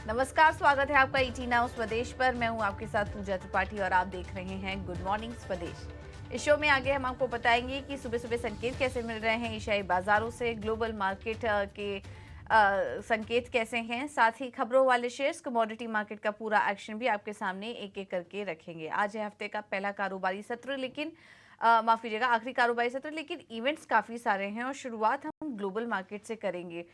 नमस्कार, स्वागत है आपका ईटी नाउ स्वदेश पर। मैं हूं आपके साथ पूजा त्रिपाठी और आप देख रहे हैं गुड मॉर्निंग स्वदेश। इस शो में आगे हम आपको बताएंगे कि सुबह सुबह संकेत कैसे मिल रहे हैं एशियाई बाजारों से, ग्लोबल मार्केट के संकेत कैसे हैं, साथ ही खबरों वाले शेयर्स, कमोडिटी मार्केट का पूरा एक्शन भी आपके सामने एक एक करके रखेंगे। आज है हफ्ते का पहला कारोबारी सत्र, लेकिन माफ कीजिएगा आखिरी कारोबारी सत्र, लेकिन इवेंट्स काफी सारे हैं और शुरुआत हम ग्लोबल मार्केट से करेंगे।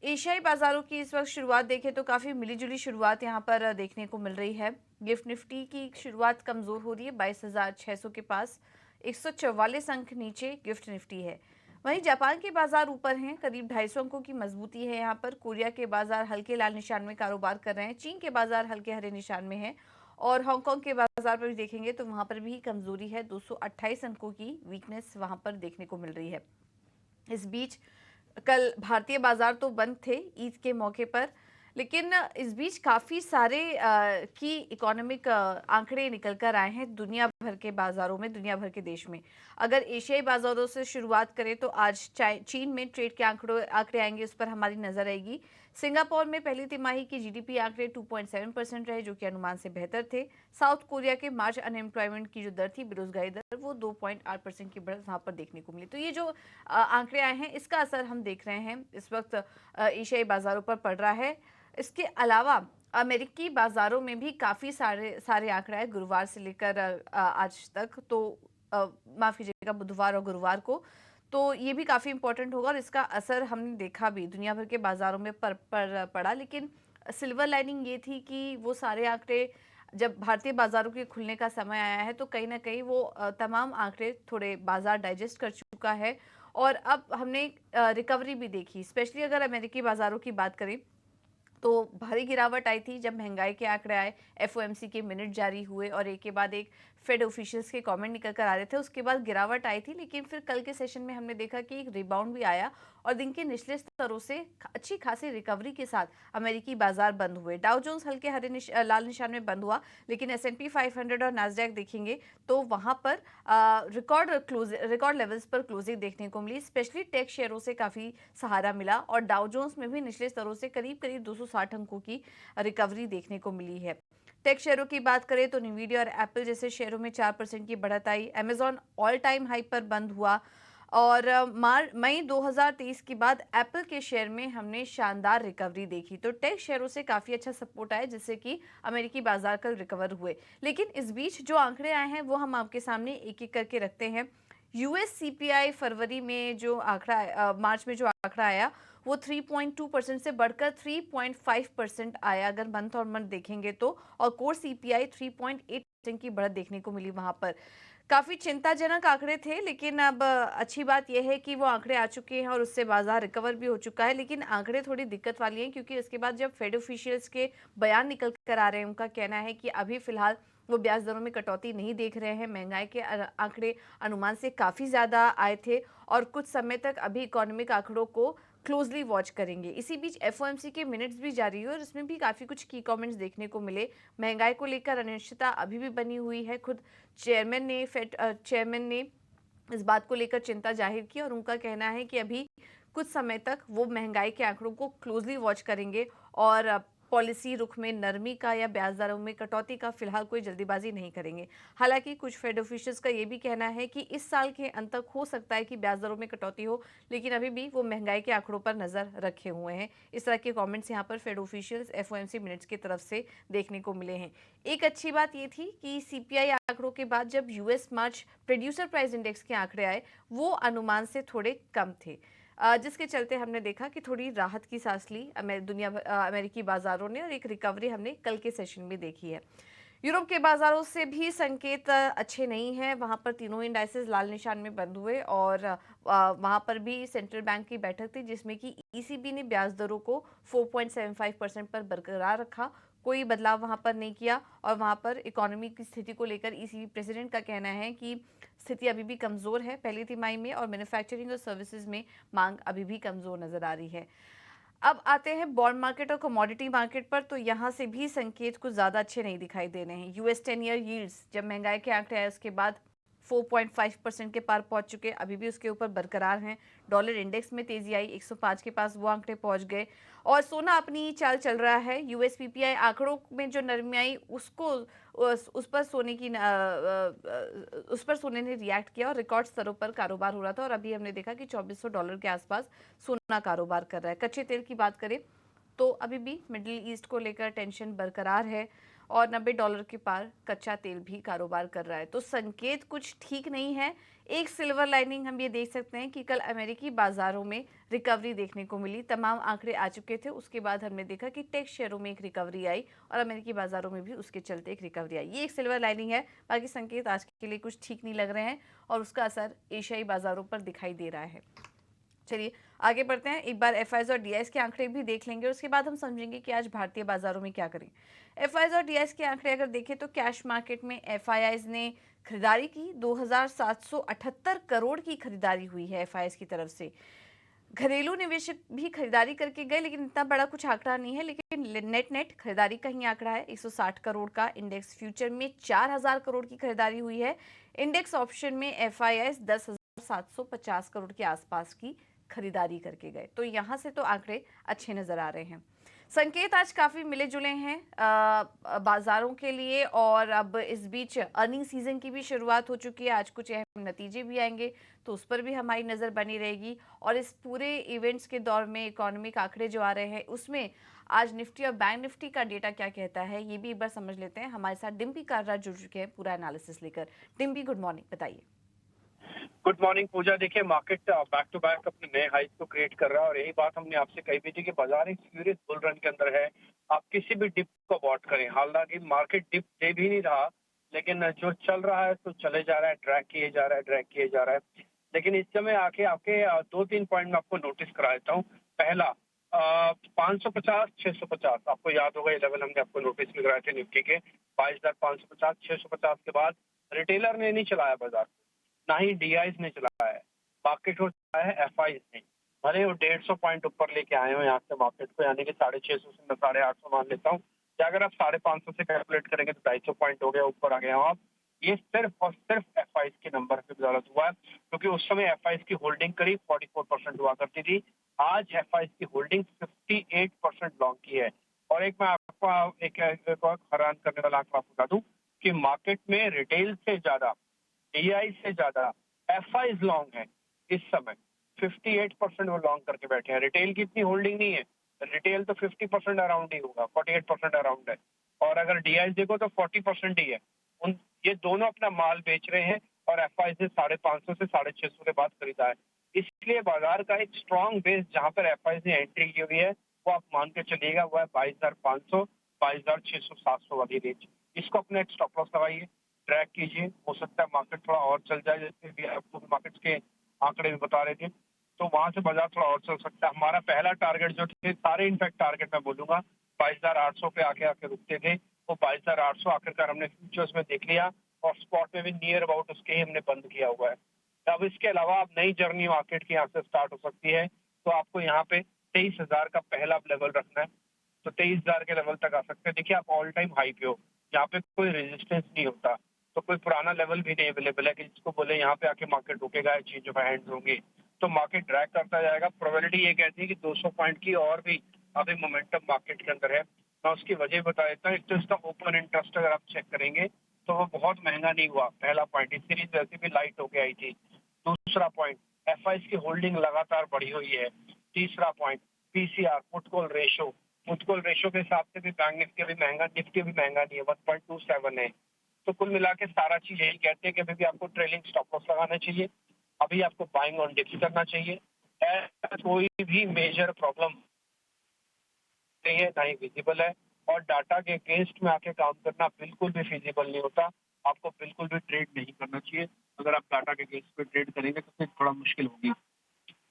एशियाई बाजारों की इस वक्त शुरुआत देखें तो काफ़ी मिलीजुली शुरुआत यहाँ पर देखने को मिल रही है। गिफ्ट निफ्टी की शुरुआत कमज़ोर हो रही है 22,600 के पास, 144 अंक नीचे गिफ्ट निफ्टी है। वहीं जापान के बाजार ऊपर हैं, करीब 250 अंकों की मजबूती है यहाँ पर। कोरिया के बाजार हल्के लाल निशान में कारोबार कर रहे हैं, चीन के बाजार हल्के हरे निशान में है और हांगकांग के बाजार पर भी देखेंगे तो वहाँ पर भी कमजोरी है, 228 अंकों की वीकनेस वहाँ पर देखने को मिल रही है। इस बीच कल भारतीय बाजार तो बंद थे ईद के मौके पर, लेकिन इस बीच काफ़ी सारे की इकोनॉमिक आंकड़े निकल कर आए हैं दुनिया भर के बाजारों में, दुनिया भर के देश में। अगर एशियाई बाजारों से शुरुआत करें तो आज चीन में ट्रेड के आंकड़े आएंगे, उस पर हमारी नज़र आएगी। सिंगापुर में पहली तिमाही की जीडीपी आंकड़े 2.7% रहे, जो कि अनुमान से बेहतर थे। साउथ कोरिया के मार्च अनएम्प्लॉयमेंट की जो दर थी, बेरोजगारी दर, वो 2.8% की बढ़त वहां पर देखने को मिली। तो ये जो आंकड़े आए हैं, इसका असर हम देख रहे हैं इस वक्त एशियाई बाजारों पर पड़ रहा है। इसके अलावा अमेरिकी बाजारों में भी काफ़ी सारे आंकड़े आए गुरुवार से लेकर आज तक, तो माफ़ कीजिएगा बुधवार और गुरुवार को। तो ये भी काफ़ी इंपॉर्टेंट होगा और इसका असर हमने देखा भी दुनिया भर के बाजारों में पड़ा। लेकिन सिल्वर लाइनिंग ये थी कि वो सारे आंकड़े जब भारतीय बाजारों के खुलने का समय आया है तो कहीं ना कहीं वो तमाम आंकड़े थोड़े बाजार डाइजेस्ट कर चुका है और अब हमने रिकवरी भी देखी। स्पेशली अगर अमेरिकी बाजारों की बात करें तो भारी गिरावट आई थी जब महंगाई के आंकड़े आए, एफओएमसी के मिनट जारी हुए और एक के बाद एक फेड ऑफिशियल्स के कमेंट निकल कर आ रहे थे। उसके बाद गिरावट आई थी, लेकिन फिर कल के सेशन में हमने देखा कि एक रिबाउंड भी आया और दिन के निचले स्तरों से अच्छी खासी रिकवरी के साथ अमेरिकी बाजार बंद हुए। डाउ जोन्स हल्के लाल निशान में बंद हुआ, लेकिन S&P 500 और नास्डैक देखेंगे तो वहां पर रिकॉर्ड लेवल्स पर क्लोजिंग देखने को मिली। स्पेशली टेक शेयरों से काफी सहारा मिला और डाउ जोन्स में भी निचले स्तरों से करीब करीब 260 अंकों की रिकवरी देखने को मिली है। टेक शेयरों की बात करें तो न्वीडिया और एप्पल जैसे शेयरों में 4% की बढ़त आई। अमेजॉन ऑल टाइम हाई पर बंद हुआ और मई 2023 के बाद एप्पल के शेयर में हमने शानदार रिकवरी देखी। तो टेक शेयरों से काफी अच्छा सपोर्ट आया, जिससे कि अमेरिकी बाजार कल रिकवर हुए। लेकिन इस बीच जो आंकड़े आए हैं वो हम आपके सामने एक एक करके रखते हैं। यूएस सीपीआई फरवरी में जो आंकड़ा मार्च में जो आंकड़ा आया वो 3.2% से बढ़कर 3.5% आया अगर मंथ और मंथ देखेंगे तो, और कोर सीपीआई 3.8% की बढ़त देखने को मिली। वहां पर काफी चिंताजनक आंकड़े थे, लेकिन अब अच्छी बात यह है कि वो आंकड़े आ चुके हैं और उससे बाजार रिकवर भी हो चुका है। लेकिन आंकड़े थोड़ी दिक्कत वाली हैं क्योंकि इसके बाद जब फेड ऑफिशियल्स के बयान निकल कर आ रहे हैं, उनका कहना है कि अभी फिलहाल वो ब्याज दरों में कटौती नहीं देख रहे हैं। महंगाई के आंकड़े अनुमान से काफी ज्यादा आए थे और कुछ समय तक अभी इकोनॉमिक आंकड़ों को क्लोजली वॉच करेंगे। इसी बीच एफओएमसी के मिनट्स भी जारी हुए और इसमें भी काफी कुछ की कमेंट्स देखने को मिले। महंगाई को लेकर अनिश्चितता अभी भी बनी हुई है। खुद चेयरमैन ने इस बात को लेकर चिंता जाहिर की और उनका कहना है कि अभी कुछ समय तक वो महंगाई के आंकड़ों को क्लोजली वॉच करेंगे और पॉलिसी रुख में नरमी का या ब्याज दरों में कटौती का फिलहाल कोई जल्दीबाजी नहीं करेंगे। हालांकि कुछ फेड ऑफिशियल्स का ये भी कहना है कि इस साल के अंत तक हो सकता है कि ब्याज दरों में कटौती हो, लेकिन अभी भी वो महंगाई के आंकड़ों पर नजर रखे हुए हैं। इस तरह के कमेंट्स यहाँ पर फेड ऑफिशियल्स एफओएमसी मिनट्स की तरफ से देखने को मिले हैं। एक अच्छी बात ये थी कि सीपीआई आंकड़ों के बाद जब यूएस मार्च प्रोड्यूसर प्राइस इंडेक्स के आंकड़े आए वो अनुमान से थोड़े कम थे, जिसके चलते हमने देखा कि थोड़ी राहत की सांस ली अमेरिकी बाजारों ने और एक रिकवरी हमने कल के सेशन में देखी है। यूरोप के बाजारों से भी संकेत अच्छे नहीं हैं। वहां पर तीनों इंडाइसेस लाल निशान में बंद हुए और वहां पर भी सेंट्रल बैंक की बैठक थी जिसमें कि ईसीबी ने ब्याज दरों को 4.75% पर बरकरार रखा, कोई बदलाव वहां पर नहीं किया और वहां पर इकोनॉमी की स्थिति को लेकर ईसीबी प्रेसिडेंट का कहना है कि स्थिति अभी भी कमजोर है पहली तिमाही में और मैन्युफैक्चरिंग और सर्विसेज में मांग अभी भी कमजोर नजर आ रही है। अब आते हैं बॉन्ड मार्केट और कमोडिटी मार्केट पर, तो यहां से भी संकेत कुछ ज्यादा अच्छे नहीं दिखाई दे रहे हैं। यूएस 10 ईयर यील्ड्स जब महंगाई के आंकड़े आए उसके बाद 4.5% के पार पहुंच चुके, अभी भी उसके ऊपर बरकरार हैं। डॉलर इंडेक्स में तेजी आई, 105 के पास वो आंकड़े पहुंच गए और सोना अपनी चाल चल रहा है। यूएस पीपीआई आंकड़ों में जो नरमी आई उसको उस पर सोने की उस पर सोने ने रिएक्ट किया और रिकॉर्ड स्तरों पर कारोबार हो रहा था और अभी हमने देखा कि $2400 के आसपास सोना कारोबार कर रहा है। कच्चे तेल की बात करें तो अभी भी मिडिल ईस्ट को लेकर टेंशन बरकरार है और $90 के पार कच्चा तेल भी कारोबार कर रहा है। तो संकेत कुछ ठीक नहीं है। एक सिल्वर लाइनिंग हम ये देख सकते हैं कि कल अमेरिकी बाजारों में रिकवरी देखने को मिली। तमाम आंकड़े आ चुके थे, उसके बाद हमने देखा कि टेक शेयरों में एक रिकवरी आई और अमेरिकी बाजारों में भी उसके चलते एक रिकवरी आई। ये एक सिल्वर लाइनिंग है। बाकी संकेत आज के लिए कुछ ठीक नहीं लग रहे हैं और उसका असर एशियाई बाजारों पर दिखाई दे रहा है। चलिए आगे बढ़ते हैं, एक बार एफआईआईज और डीआईएस के आंकड़े भी देख लेंगे, उसके बाद हम समझेंगे कि आज भारतीय बाजारों में क्या करें। एफआईआईज और डीआईएस के आंकड़े अगर देखें तो कैश मार्केट में एफआईआईज ने खरीदारी की, 2778 करोड़ की खरीदारी हुई है एफआईआईज की तरफ से। घरेलू निवेशक भी खरीदारी करके गए लेकिन इतना बड़ा कुछ आंकड़ा नहीं है, लेकिन नेट खरीदारी का ही आंकड़ा है 160 करोड़ का। इंडेक्स फ्यूचर में 4000 करोड़ की खरीदारी हुई है। इंडेक्स ऑप्शन में एफआईआईज 10,750 करोड़ के आसपास की खरीदारी करके गए। तो यहां से तो आंकड़े अच्छे नजर आ रहे हैं। संकेत आज काफी मिले जुले हैं बाजारों के लिए और अब इस बीच अर्निंग सीजन की भी शुरुआत हो चुकी है। आज कुछ अहम नतीजे भी आएंगे तो उस पर भी हमारी नज़र बनी रहेगी और इस पूरे इवेंट्स के दौर में इकोनॉमिक आंकड़े जो आ रहे हैं उसमें आज निफ्टी और बैंक निफ्टी का डेटा क्या कहता है ये भी एक बार समझ लेते हैं। हमारे साथ डिम्पी कारा जुड़ चुके हैं पूरा एनालिसिस लेकर। डिम्पी, गुड मॉर्निंग, बताइए। गुड मॉर्निंग पूजा। देखिए, मार्केट बैक टू बैक अपने नए हाइस को क्रिएट कर रहा है और यही बात हमने आपसे कही भी थी कि बाजार एक फ्यूरियस बुल रन के अंदर है। आप किसी भी डिप को अवॉइड करें। हालांकि मार्केट डिप दे भी नहीं रहा, लेकिन जो चल रहा है तो चले जा रहा है, ड्रैग किए जा रहा है, ड्रैग किए जा रहा है। लेकिन इस समय आके आपके 2-3 पॉइंट में आपको नोटिस करा देता हूँ। पहला 550 650, आपको याद होगा ये लेवल हमने आपको नोटिस में कराए थे निफ्टी के 22,550 650 के बाद रिटेलर ने नहीं चलाया बाजार, ना ही डीआईज ने चलाया है, मार्केट को चलाया है एफआईज ने। भले वो 150 पॉइंट ऊपर लेके आए हो यहाँ से मार्केट को, यानी कि 650 से मैं 850 मान लेता हूँ। क्या अगर आप 550 से कैलकुलेट करेंगे तो 250 पॉइंट हो गया, ऊपर आ गया आप। ये सिर्फ और सिर्फ एफआईज के नंबर पे बदौलत हुआ है, क्योंकि उस समय एफआईज की होल्डिंग करीब 44% हुआ करती थी। आज एफआईज की होल्डिंग 58% लॉन्ग की है। और एक मैं आपको एक हैरान करने वाला आंकड़ा बता दूं कि मार्केट में रिटेल से ज्यादा, डीआई से ज्यादा एफआईज लॉन्ग है इस समय। 58% वो लॉन्ग करके बैठे हैं। रिटेल की इतनी होल्डिंग नहीं है, रिटेल तो 50% अराउंड ही होगा, 48% अराउंड है। और अगर डीआई देखो तो 40% ही है। ये दोनों अपना माल बेच रहे हैं और एफआई से 550 से 650 के बाद खरीदा है। इसलिए बाजार का एक स्ट्रॉन्ग बेस जहां पर एफआई ने एंट्री की हुई है वो आप मान के चलिएगा, वो है 22,500, 22,600, 700 वाली रेंज। इसको अपने एक स्टॉप लॉस लगाइए, ट्रैक कीजिए। हो सकता है मार्केट थोड़ा और चल जाए, जैसे भी आपको मार्केट्स के आंकड़े भी बता रहे थे, तो वहां से बाजार थोड़ा और चल सकता है। हमारा पहला टारगेट जो थे, सारे इनफैक्ट टारगेट मैं बोलूंगा 22,800 पे आके रुकते थे, वो 22,800 आखिरकार हमने फ्यूचर्स में देख लिया और स्पॉट में भी नियर अबाउट उसके ही हमने बंद किया हुआ है। अब इसके अलावा अब नई जर्नी मार्केट की यहाँ से स्टार्ट हो सकती है, तो आपको यहाँ पे 23,000 का पहला लेवल रखना है, तो 23,000 के लेवल तक आ सकते हैं। देखिए, आप ऑल टाइम हाई पे हो, यहाँ पे कोई रेजिस्टेंस नहीं होता, तो कोई पुराना लेवल भी नहीं अवेलेबल है कि जिसको बोले यहाँ पे आके मार्केट रुकेगा, चेंज ऑफ हैंड्स होंगे, तो मार्केट ड्रैग करता जाएगा। प्रोबेबिलिटी ये कहती है कि 200 पॉइंट की और भी अभी मोमेंटम मार्केट के अंदर है। मैं उसकी वजह बता देता हूँ। एक तो इसका ओपन इंटरेस्ट अगर आप चेक करेंगे तो वो बहुत महंगा नहीं हुआ, पहला पॉइंट। इस सीरीज वैसे भी लाइट होके आई थी। दूसरा पॉइंट, एफआईज की होल्डिंग लगातार बढ़ी हुई है। तीसरा point, PCR put call ratio, put call ratio के हिसाब से भी बैंक निफ्टी भी महंगा, निफ्टी भी महंगा नहीं है, 1.27 है। तो कुल मिला के सारा चीज यही कहते हैं कि अभी भी आपको ट्रेलिंग स्टॉप लॉस लगाना चाहिए, अभी आपको बाइंग ऑन डिप्स करना चाहिए। कोई भी मेजर प्रॉब्लम नहीं है, ना ही विजिबल है, और डाटा के अगेंस्ट में आके काम करना बिल्कुल भी फिजिबल नहीं होता। आपको बिल्कुल भी ट्रेड नहीं करना चाहिए। अगर आप डाटा के अगेंस्ट पे ट्रेड करेंगे तो फिर थोड़ा मुश्किल होगी।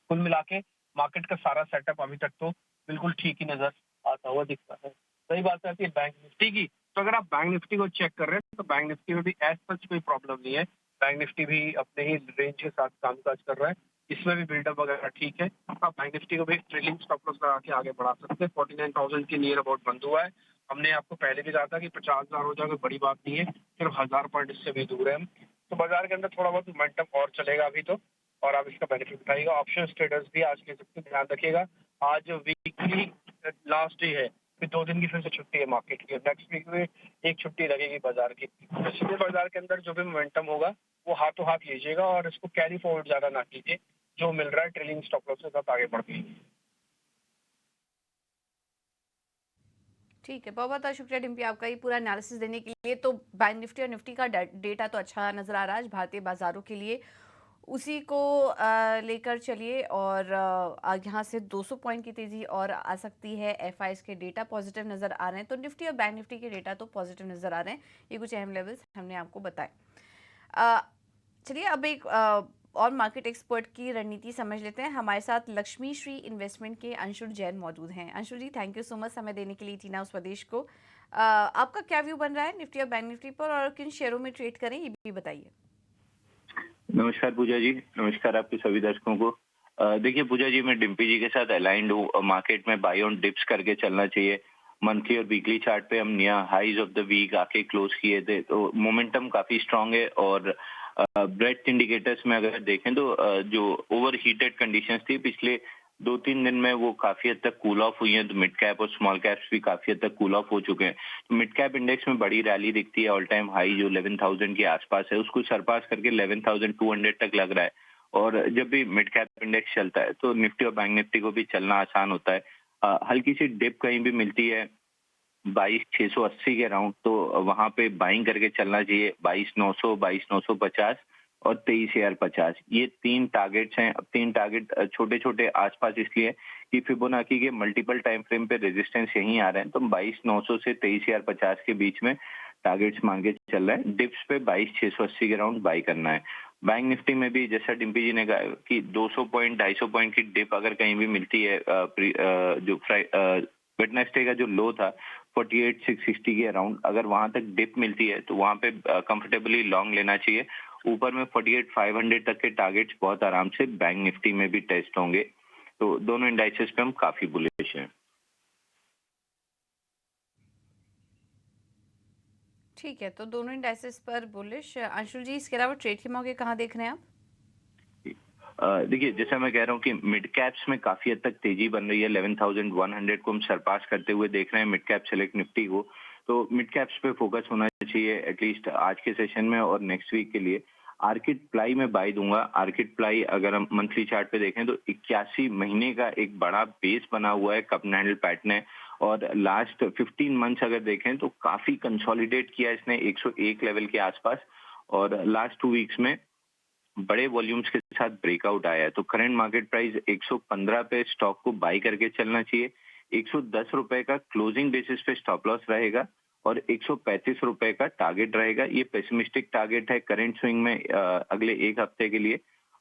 कुल मिला के मार्केट का सारा सेटअप अभी तक तो बिल्कुल ठीक ही नजर आता हुआ दिखता है। सही बात है कि बैंक निफ्टी की, तो अगर आप बैंक निफ्टी को चेक कर रहे हैं तो बैंक निफ्टी में भी एज सच कोई प्रॉब्लम नहीं है। बैंक निफ्टी भी अपने ही रेंज के साथ कामकाज कर रहा है, इसमें भी बिल्डअप वगैरह ठीक है। आप बैंक निफ्टी को भी ट्रेलिंग स्टॉप लॉस लगा के आगे बढ़ा सकते हैं। 49,000 के नियर अबाउट बंद हुआ है। हमने आपको पहले भी कहा था कि 50,000 हो जाए कोई बड़ी बात नहीं है, सिर्फ 1,000 पॉइंट इससे भी दूर है हम। तो बाजार के अंदर थोड़ा बहुत मोमेंटम और चलेगा अभी तो, और आप इसका बेनिफिट उठाइएगा। ऑप्शन ट्रेडर्स भी आज ले सकते हैं, ध्यान रखिएगा। आज वीकली लास्ट डे है, फिर 2 दिन की फिर से छुट्टी है मार्केट की। नेक्स्ट वीक में एक छुट्टी लगेगी बाजार की। तो इसलिए बाजार के अंदर जो भी मोमेंटम होगा वो हाथों हाथ लीजिएगा और इसको कैरी फॉरवर्ड ज्यादा ना कीजिए। जो मिल रहा है ट्रेलिंग स्टॉप लॉस के साथ आगे बढ़ती है। ठीक है, बहुत बहुत शुक्रिया डिम्पी आपका ये पूरा एनालिसिस देने के लिए। तो बैंक निफ्टी और निफ्टी का डेटा तो अच्छा नज़र आ रहा है आज भारतीय बाजारों के लिए, उसी को लेकर चलिए। और यहाँ से 200 पॉइंट की तेज़ी और आ सकती है। एफआईएस के डेटा पॉजिटिव नज़र आ रहे हैं, तो निफ्टी और बैंक निफ्टी के डेटा तो पॉजिटिव नज़र आ रहे हैं। ये कुछ अहम लेवल्स हमने आपको बताए। चलिए अब एक और मार्केट एक्सपर्ट की रणनीति समझ लेते हैं। हमारे साथ लक्ष्मी श्री इन्वेस्टमेंट के अंशुल जैन मौजूद हैं। अंशुल जी, थैंक यू सो मच समय देने के लिए टी नाउ स्वदेश को। आपका क्या व्यू बन रहा है निफ्टी और बैंक निफ्टी पर, और किन शेयरों में ट्रेड करें ये भी बताइए। नमस्कार पूजा जी, नमस्कार आपके सभी दर्शकों को। देखिए पूजा जी, मैं डिम्पी जी के साथ अलाइंड हूँ। मार्केट में बाई ऑन डिप्स करके चलना चाहिए। मंथली और वीकली चार्ट पे हम near highs of the week आके क्लोज किए थे, तो मोमेंटम काफी स्ट्रांग है। और ब्रेथ इंडिकेटर्स में अगर देखें तो जो ओवर हीटेड कंडीशंस थी पिछले 2-3 दिन में, वो काफी हद तक कूल ऑफ हुई है। तो मिड कैप और स्मॉल कैप्स भी काफी हद तक कूल ऑफ हो चुके हैं। तो मिड कैप इंडेक्स में बड़ी रैली दिखती है। ऑल टाइम हाई जो 11,000 के आसपास है उसको सरपास करके 11,200 तक लग रहा है। और जब भी मिड कैप इंडेक्स चलता है तो निफ्टी और बैंक निफ्टी को भी चलना आसान होता है। हल्की सी डिप कहीं भी मिलती है 22,680 के अराउंड, तो वहां पे बाइंग करके चलना चाहिए। 22,900, 22,950 और 23,050, ये 3 टारगेट्स हैं। अब 3 टारगेट छोटे छोटे आसपास इसलिए कि फिबोनाची के मल्टीपल टाइम फ्रेम पे रेजिस्टेंस यहीं आ रहे हैं। तो 22,900 से 23,050 के बीच में टारगेट्स मान के चल रहे हैं। डिप्स पे 22,680 के अराउंड बाई करना है। बैंक निफ्टी में भी जैसा डिम्पी जी ने कहा कि 200 पॉइंट 250 पॉइंट की डिप अगर कहीं भी मिलती है, जो वेडनेसडे का जो लो था 48,660 के अराउंड, अगर वहां तक डिप मिलती है तो वहां पे कंफर्टेबली लॉन्ग लेना चाहिए। ऊपर में 48,500 तक के टारगेट्स बहुत आराम से बैंक निफ्टी में भी टेस्ट होंगे। तो दोनों इंडाइसेस पे हम काफी बुलिश हैं। ठीक है, तो दोनों इंडाइसेस पर बुलिश। अंशुल जी, इसके अलावा ट्रेड के मौके कहाँ देख रहे हैं आप? देखिए, जैसा मैं कह रहा हूँ कि मिड कैप्स में काफी हद तक तेजी बन रही है। 11,100 को हम सरपास करते हुए देख रहे हैं मिड कैप सेलेक्ट निफ्टी को। तो मिड कैप्स पे फोकस होना चाहिए एटलीस्ट आज के सेशन में और नेक्स्ट वीक के लिए। आर्किड प्लाई में बाई दूंगा। आर्किड प्लाई अगर हम मंथली चार्ट पे देखें तो 81 महीने का एक बड़ा बेस बना हुआ है कप हैंडल पैटर्न है। और लास्ट 15 मंथ्स अगर देखें तो काफी कंसोलिडेट किया इसने 101 लेवल के आसपास। और लास्ट 2 वीक्स में बड़े वॉल्यूम्स के साथ ब्रेकआउट आया है। तो करंट मार्केट प्राइस 115 पे स्टॉक को बाई करके चलना चाहिए। 110 रुपए का क्लोजिंग बेसिस पे स्टॉप लॉस रहेगा और 135 रुपए का टारगेट रहेगा। ये पेसिमिस्टिक टारगेट है करंट स्विंग में अगले एक हफ्ते के लिए।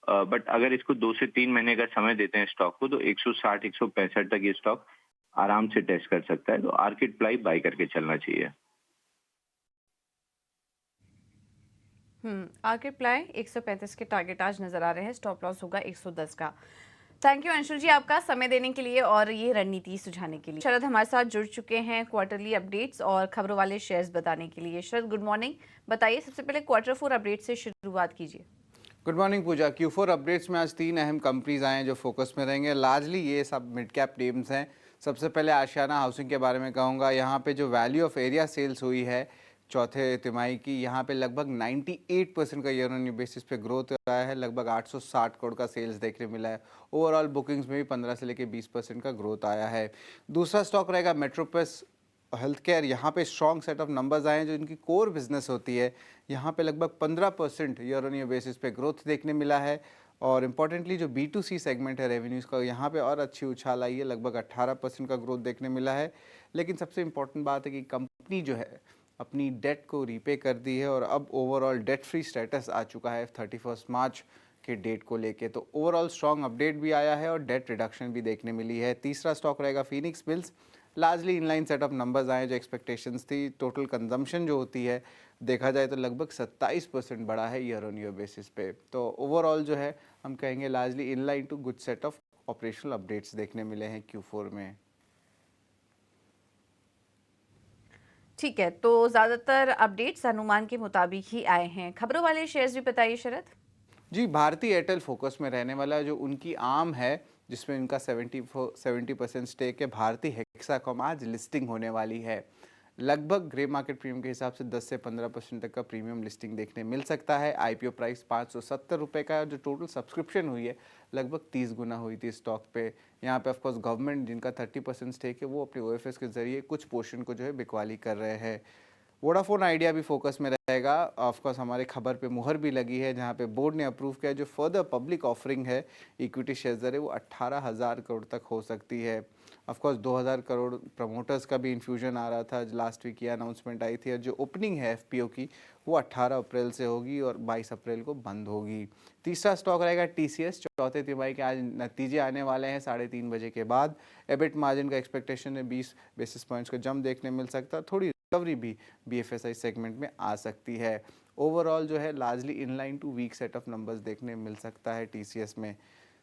बट अगर इसको 2 से 3 महीने का समय देते हैं स्टॉक को, तो 160 165 तक ये स्टॉक आराम से टेस्ट कर सकता है। तो आर्किड प्लाई बाई करके चलना चाहिए। आर्किड प्लाई 135 के टारगेट आज नजर आ रहे हैं। स्टॉप लॉस होगा 110 का। थैंक यू अंशुल जी आपका समय देने के लिए और ये रणनीति सुझाने के लिए। शरद हमारे साथ जुड़ चुके हैं क्वार्टरली अपडेट्स और खबरों वाले शेयर्स बताने के लिए। शरद, गुड मॉर्निंग। बताइए, सबसे पहले क्वार्टर 4 अपडेट से शुरुआत कीजिए। गुड मॉर्निंग पूजा। Q4 अपडेट्स में आज 3 अहम कंपनीज आए हैं जो फोकस में रहेंगे। लार्जली ये सब मिड कैप नेम्स हैं। सबसे पहले आशियाना हाउसिंग के बारे में कहूँगा। यहाँ पे जो वैल्यू ऑफ एरिया सेल्स हुई है चौथे तिमाही की, यहाँ पे लगभग 98% का ईयर ऑन ईयर बेसिस पे ग्रोथ आया है। लगभग 860 करोड़ का सेल्स देखने मिला है। ओवरऑल बुकिंग्स में भी 15 से लेकर 20% का ग्रोथ आया है। दूसरा स्टॉक रहेगा मेट्रोप्लस हेल्थ केयर। यहाँ पे स्ट्रॉन्ग सेट ऑफ नंबर्स आए हैं। जो इनकी कोर बिजनेस होती है यहाँ पे लगभग 15% ईयर ऑन ईयर बेसिस पे ग्रोथ देखने मिला है। और इम्पॉर्टेंटली जो B2C सेगमेंट है रेवेन्यूज़ का, यहाँ पे और अच्छी उछाल आई है। लगभग 18% का ग्रोथ देखने मिला है। लेकिन सबसे इम्पॉर्टेंट बात है कि कंपनी जो है अपनी डेट को रीपे कर दी है और अब ओवरऑल डेट फ्री स्टेटस आ चुका है 31 मार्च के डेट को लेके। तो ओवरऑल स्ट्रॉन्ग अपडेट भी आया है और डेट रिडक्शन भी देखने मिली है। तीसरा स्टॉक रहेगा Phoenix mills. Largely inline set of numbers आए जो एक्सपेक्टेशंस थी। टोटल कंजम्पशन जो होती है देखा जाए तो लगभग 27% बढ़ा है ईयर ऑन ईयर बेसिस पे। तो ओवरऑल जो है हम कहेंगे largely in line to good set of operational updates देखने मिले हैं Q4 में। ठीक है, तो ज़्यादातर अपडेट्स अनुमान के मुताबिक ही आए हैं। खबरों वाले शेयर्स भी बताइए शरद। जी, भारती एयरटेल फोकस में रहने वाला है। जो उनकी आर्म है जिसमें इनका 70% स्टेक है, भारती हेक्साकॉम, आज लिस्टिंग होने वाली है। लगभग ग्रे मार्केट प्रीमियम के हिसाब से 10 से 15% तक का प्रीमियम लिस्टिंग देखने मिल सकता है। आईपीओ प्राइस 570 रुपये का है और जो टोटल सब्सक्रिप्शन हुई है लगभग 30 गुना हुई थी स्टॉक पे। यहाँ पे ऑफकोर्स गवर्नमेंट जिनका 30% स्टेक है वो अपने ओएफएस के जरिए कुछ पोर्शन को जो है बिकवाली कर रहे हैं। वोडाफोन आइडिया भी फोकस में रहेगा। ऑफकोर्स हमारे खबर पे मुहर भी लगी है जहाँ पे बोर्ड ने अप्रूव किया जो फर्दर पब्लिक ऑफरिंग है इक्विटी शेयर है वो 18,000 करोड़ तक हो सकती है। ऑफकोर्स 2,000 करोड़ प्रमोटर्स का भी इन्फ्यूजन आ रहा था। लास्ट वीक ये अनाउंसमेंट आई थी और जो ओपनिंग है एफपीओ की वो 18 अप्रैल से होगी और 22 अप्रैल को बंद होगी। तीसरा स्टॉक रहेगा टीसीएस। चौथे तिमाही के आज नतीजे आने वाले हैं 3:30 बजे के बाद। एबिट मार्जिन का एक्सपेक्टेशन है 20 बेसिस पॉइंट्स का जंप देखने मिल सकता है। थोड़ी रिकवरी भी बीएफएसआई सेगमेंट में आ सकती है। ओवरऑल जो है largely in line to weak set of numbers देखने मिल सकता है टीसीएस में।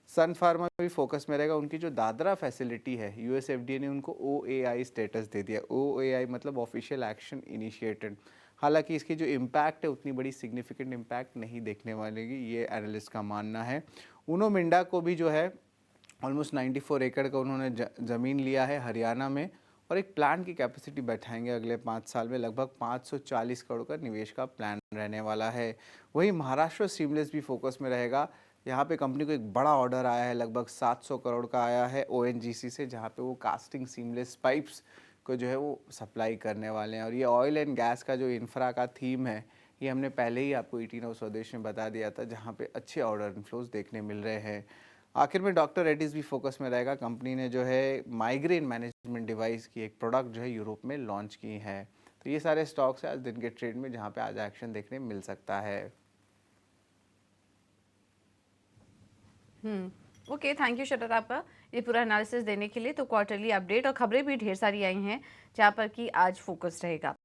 सन फार्मा भी फोकस में रहेगा। उनकी जो दादरा फैसिलिटी है यूएस एफडीए ने उनको ओएआई स्टेटस दे दिया। ओएआई मतलब ऑफिशियल एक्शन इनिशिएटेड। हालांकि इसकी जो इम्पैक्ट है उतनी बड़ी सिग्निफिकेंट इम्पैक्ट नहीं देखने वालेगी, ये एनालिस्ट का मानना है। उनो मिंडा को भी जो है ऑलमोस्ट 94 एकड़ का उन्होंने ज़मीन लिया है हरियाणा में और एक प्लांट की कैपेसिटी बैठाएंगे अगले 5 साल में। लगभग 540 करोड़ का निवेश का प्लान रहने वाला है। वहीं महाराष्ट्र सीमलेस भी फोकस में रहेगा। यहाँ पे कंपनी को एक बड़ा ऑर्डर आया है, लगभग 700 करोड़ का आया है ओएनजीसी से, जहाँ पे वो कास्टिंग सीमलेस पाइप्स को जो है वो सप्लाई करने वाले हैं। और ये ऑयल एंड गैस का जो इंफ्रा का थीम है ये हमने पहले ही आपको 18 हाउस स्वदेश में बता दिया था, जहाँ पे अच्छे ऑर्डर इनफ्लोज देखने मिल रहे हैं। आखिर में डॉक्टर रेड्डीज भी फोकस में रहेगा। कंपनी ने जो है माइग्रेन मैनेजमेंट डिवाइस की एक प्रोडक्ट जो है यूरोप में लॉन्च की है। तो ये सारे स्टॉक्स हैं आज दिन के ट्रेड में जहाँ पे आज एक्शन देखने मिल सकता है। ओके, थैंक यू शरद आपका ये पूरा एनालिसिस देने के लिए। तो क्वार्टरली अपडेट और खबरें भी ढेर सारी आई हैं जहाँ पर कि आज फोकस रहेगा।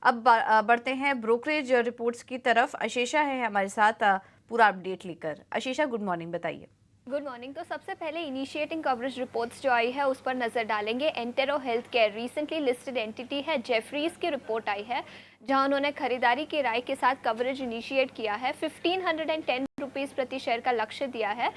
अब बढ़ते हैं ब्रोकरेज रिपोर्ट्स की तरफ। अशेषा है हमारे साथ पूरा अपडेट लेकर। अशेषा, गुड मॉर्निंग, बताइए। Good morning. तो सबसे पहले इनिशिएटिंग कवरेज रिपोर्ट्स जो आई है उस पर नज़र डालेंगे। Entero health care recently listed entity है। जेफरीज की रिपोर्ट आई है जहां उन्होंने खरीदारी की राय के साथ कवरेज इनिशिएट किया है। 1510 रुपीज़ प्रति शेयर का लक्ष्य दिया है।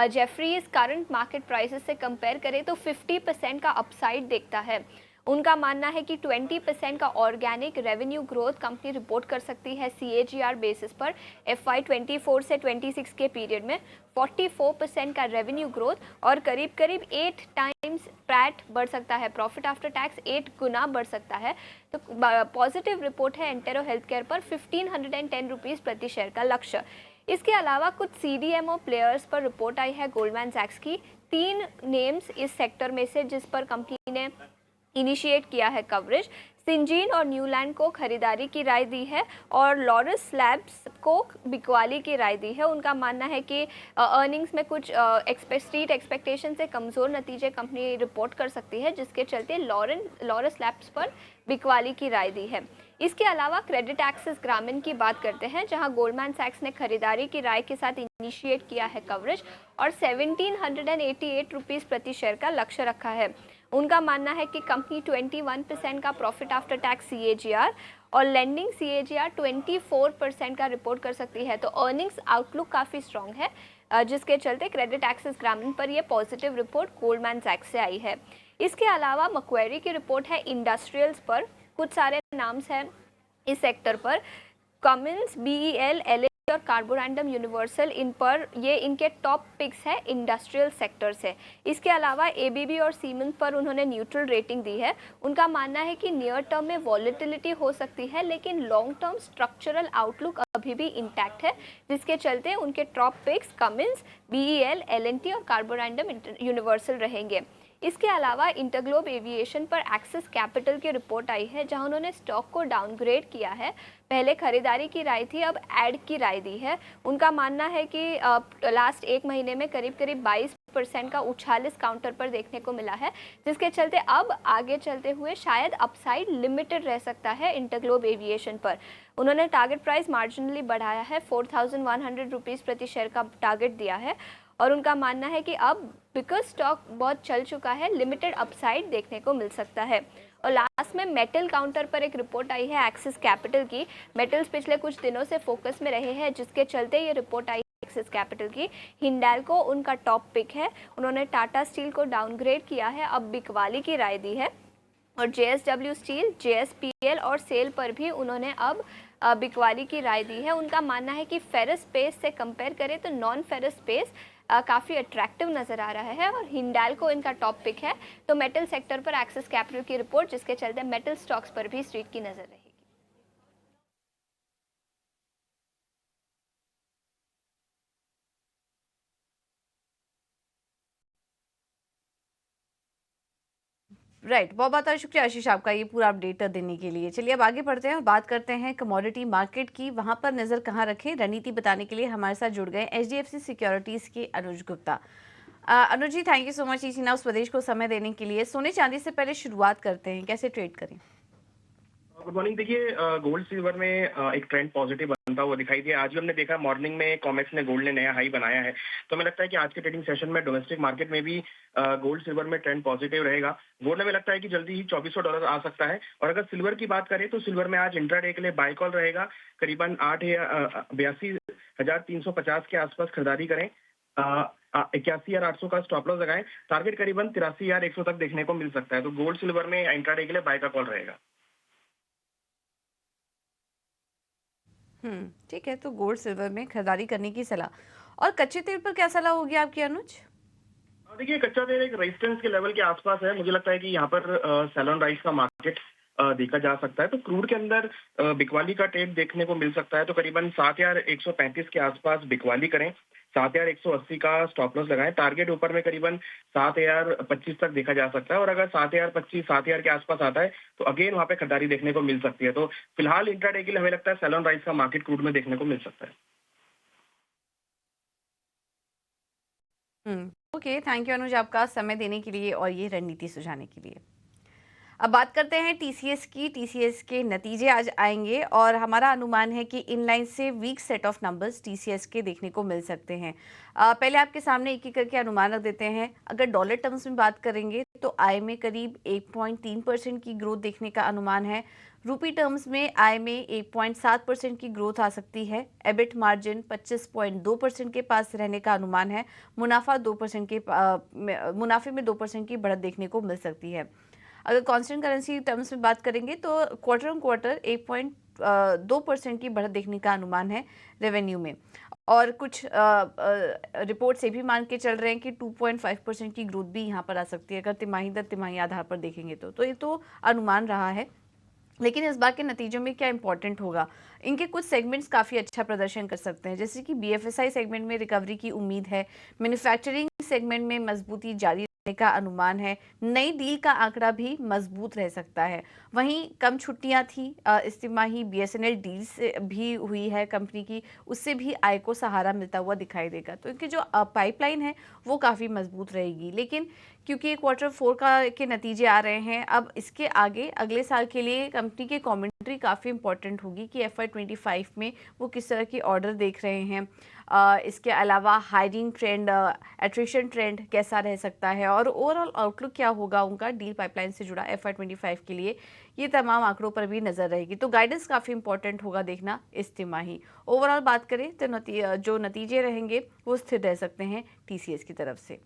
जेफरीज करंट मार्केट प्राइसेस से कंपेयर करें तो 50% का अपसाइड देखता है। उनका मानना है कि 20% का organic revenue growth company report कर सकती है CAGR बेसिस पर। FY24 से 26 के पीरियड में 44% का रेवेन्यू ग्रोथ और करीब करीब 8 टाइम्स पैट बढ़ सकता है। प्रॉफिट आफ्टर टैक्स 8 गुना बढ़ सकता है। तो पॉजिटिव रिपोर्ट है एंटेरो हेल्थ केयर पर। 1510 रुपीज़ प्रति शेयर का लक्ष्य। इसके अलावा कुछ CDMO प्लेयर्स पर रिपोर्ट आई है गोल्डमैन सैक्स की। 3 नेम्स इस सेक्टर में से जिस पर कंपनी ने इनिशिएट किया है कवरेज। सिंजीन और न्यूलैंड को खरीदारी की राय दी है और लॉरस लैब्स को बिकवाली की राय दी है। उनका मानना है कि अर्निंग्स में कुछ स्ट्रीट एक्सपेक्टेशन से कमज़ोर नतीजे कंपनी रिपोर्ट कर सकती है, जिसके चलते लॉरस लैब्स पर बिकवाली की राय दी है। इसके अलावा क्रेडिट एक्सेस ग्रामीण की बात करते हैं जहां गोल्डमैन सैक्स ने खरीदारी की राय के साथ इनिशिएट किया है कवरेज और 1788 रुपीज़ प्रति शेयर का लक्ष्य रखा है। उनका मानना है कि कंपनी 21% का प्रॉफिट आफ्टर टैक्स CAGR और लेंडिंग CAGR 24% का रिपोर्ट कर सकती है। तो अर्निंग्स आउटलुक काफ़ी स्ट्रॉन्ग है, जिसके चलते क्रेडिट एक्सेस ग्रामीण पर यह पॉजिटिव रिपोर्ट गोल्डमैन सैक्स से आई है। इसके अलावा मक्वेरी की रिपोर्ट है इंडस्ट्रियल्स पर। कुछ सारे नाम्स हैं इस सेक्टर पर। कमिंस, BEL, LNT और कार्बोरंडम यूनिवर्सल, इन पर ये इनके टॉप पिक्स है इंडस्ट्रियल सेक्टर से। इसके अलावा ABB और सीमेंस पर उन्होंने न्यूट्रल रेटिंग दी है। उनका मानना है कि नियर टर्म में वॉलेटिलिटी हो सकती है लेकिन लॉन्ग टर्म स्ट्रक्चरल आउटलुक अभी भी इंटैक्ट है, जिसके चलते उनके top picks Cummins, BEL, LNT और कार्बोरंडम यूनिवर्सल रहेंगे। इसके अलावा इंटरग्लोब एविएशन पर एक्सिस कैपिटल की रिपोर्ट आई है जहां उन्होंने स्टॉक को डाउनग्रेड किया है। पहले खरीदारी की राय थी, अब ऐड की राय दी है। उनका मानना है कि लास्ट 1 महीने में करीब 22% का उछाल इस काउंटर पर देखने को मिला है, जिसके चलते अब आगे चलते हुए शायद अपसाइड लिमिटेड रह सकता है इंटरग्लोब एविएशन पर। उन्होंने टारगेट प्राइस मार्जिनली बढ़ाया है, 4100 रुपीज़ प्रति शेयर का टारगेट दिया है और उनका मानना है कि अब बिकॉज स्टॉक बहुत चल चुका है, लिमिटेड अपसाइड देखने को मिल सकता है। और लास्ट में मेटल काउंटर पर एक रिपोर्ट आई है एक्सिस कैपिटल की। मेटल्स पिछले कुछ दिनों से फोकस में रहे हैं, जिसके चलते ये रिपोर्ट आई एक्सिस कैपिटल की। हिंडाल्को उनका टॉप पिक है, उन्होंने टाटा स्टील को डाउनग्रेड किया है, अब बिकवाली की राय दी है। और JSW स्टील, JSPL और सेल पर भी उन्होंने अब बिकवाली की राय दी है। उनका मानना है कि फेरस स्पेस से कंपेयर करें तो नॉन फेरस स्पेस काफ़ी अट्रैक्टिव नज़र आ रहा है और हिंडाल्को इनका टॉप पिक है। तो मेटल सेक्टर पर एक्सिस कैपिटल की रिपोर्ट, जिसके चलते मेटल स्टॉक्स पर भी स्ट्रीट की नज़र रहेगी। राइट, बहुत बहुत शुक्रिया आशीष आपका ये पूरा अपडेट देने के लिए। चलिए अब आगे बढ़ते हैं और बात करते हैं कमोडिटी मार्केट की। वहां पर नजर कहाँ रखें, रणनीति बताने के लिए हमारे साथ जुड़ गए HDFC सिक्योरिटीज के अनुज गुप्ता। अनुज जी, थैंक यू सो मच इसी नाउ स्वदेश को समय देने के लिए। सोने चांदी से पहले शुरुआत करते हैं, कैसे ट्रेड करें? Good morning. देखिए, गोल्ड सिल्वर में एक ट्रेंड पॉजिटिव बनता हुआ दिखाई दिया। आज भी हमने देखा मॉर्निंग में कॉमेक्स ने गोल्ड ने नया हाई बनाया है, तो हमें लगता है कि आज के ट्रेडिंग सेशन में डोमेस्टिक मार्केट में भी गोल्ड सिल्वर में ट्रेंड पॉजिटिव रहेगा। गोल्ड में हमें लगता है कि जल्दी ही $2400 आ सकता है। और अगर सिल्वर की बात करें तो सिल्वर में आज इंट्राडे के लिए बाय कॉल रहेगा, करीबन 82,350 के आसपास खरीदारी करें। 81,800 का स्टॉप लॉस लगाएं, टारगेट करीबन 83,100 तक देखने को मिल सकता है। तो गोल्ड सिल्वर में इंट्राडे के लिए बाय का कॉल रहेगा। ठीक है, तो गोल्ड सिल्वर में खरीदारी करने की सलाह। और कच्चे तेल पर क्या सलाह होगी आपकी अनुज? देखिए, कच्चा तेल एक रेजिस्टेंस के लेवल के आसपास है। मुझे लगता है कि यहाँ पर सेल ऑन राइस का मार्केट देखा जा सकता है। तो क्रूड के अंदर बिकवाली का ट्रेड देखने को मिल सकता है। तो करीबन 7,135 के आसपास बिकवाली करें, 7,180 का स्टॉप लॉस लगाएं, टारगेट ऊपर में करीबन 7,025 तक देखा जा सकता है। और अगर 7,025 7,000 के आसपास आता है तो अगेन वहाँ पे खरीदारी देखने को मिल सकती है। तो फिलहाल इंट्राडे के लिए हमें लगता है सेल ऑन राइस का मार्केट क्रूड में देखने को मिल सकता है। ओके, थैंक यू अनुज आपका समय देने के लिए और ये रणनीति सुझाने के लिए। अब बात करते हैं TCS की। TCS के नतीजे आज आएंगे और हमारा अनुमान है कि इनलाइन से weak set of numbers TCS के देखने को मिल सकते हैं। पहले आपके सामने एक एक करके अनुमान रख देते हैं। अगर डॉलर टर्म्स में बात करेंगे तो आय में करीब 1.3% की ग्रोथ देखने का अनुमान है। रूपी टर्म्स में आय में 1.7% की ग्रोथ आ सकती है। एबिट मार्जिन 25.2% के पास रहने का अनुमान है। मुनाफा 2% के मुनाफे में 2% की बढ़त देखने को मिल सकती है। अगर कांस्टेंट करेंसी टर्म्स में बात करेंगे तो क्वार्टर ऑन क्वार्टर 1.2% की बढ़त देखने का अनुमान है रेवेन्यू में। और कुछ रिपोर्ट से भी मान के चल रहे हैं कि 2.5% की ग्रोथ भी यहाँ पर आ सकती है अगर तिमाही दर तिमाही आधार पर देखेंगे तो ये तो अनुमान रहा है। लेकिन इस बार के नतीजों में क्या इंपॉर्टेंट होगा, इनके कुछ सेगमेंट्स काफ़ी अच्छा प्रदर्शन कर सकते हैं, जैसे कि BFSI सेगमेंट में रिकवरी की उम्मीद है। मैन्युफैक्चरिंग सेगमेंट में मजबूती जारी रहने का अनुमान है। नई डील का आंकड़ा भी मजबूत रह सकता है। वहीं कम छुट्टियां थी, इस तिमाही BSNL डील से भी हुई है कंपनी की, उससे भी आय को सहारा मिलता हुआ दिखाई देगा। तो इनकी जो पाइपलाइन है वो काफ़ी मजबूत रहेगी। लेकिन क्योंकि Q4 के नतीजे आ रहे हैं, अब इसके आगे अगले साल के लिए कंपनी की कमेंट्री काफ़ी इंपॉर्टेंट होगी कि FY25 में वो किस तरह की ऑर्डर देख रहे हैं। इसके अलावा हायरिंग ट्रेंड, एट्रिशन ट्रेंड कैसा रह सकता है और ओवरऑल आउटलुक क्या होगा उनका डील पाइपलाइन से जुड़ा FY25 के लिए, ये तमाम आंकड़ों पर भी नज़र रहेगी। तो गाइडेंस काफ़ी इंपॉर्टेंट होगा देखना इस तिमाही। ओवरऑल बात करें तो जो नतीजे रहेंगे वो स्थिर रह सकते हैं TCS की तरफ से।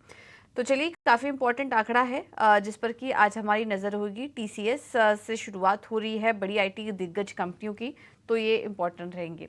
तो चलिए, काफ़ी इंपॉर्टेंट आंकड़ा है जिस पर कि आज हमारी नज़र होगी। TCS से शुरुआत हो रही है बड़ी IT दिग्गज कंपनियों की, तो ये इंपॉर्टेंट रहेंगे।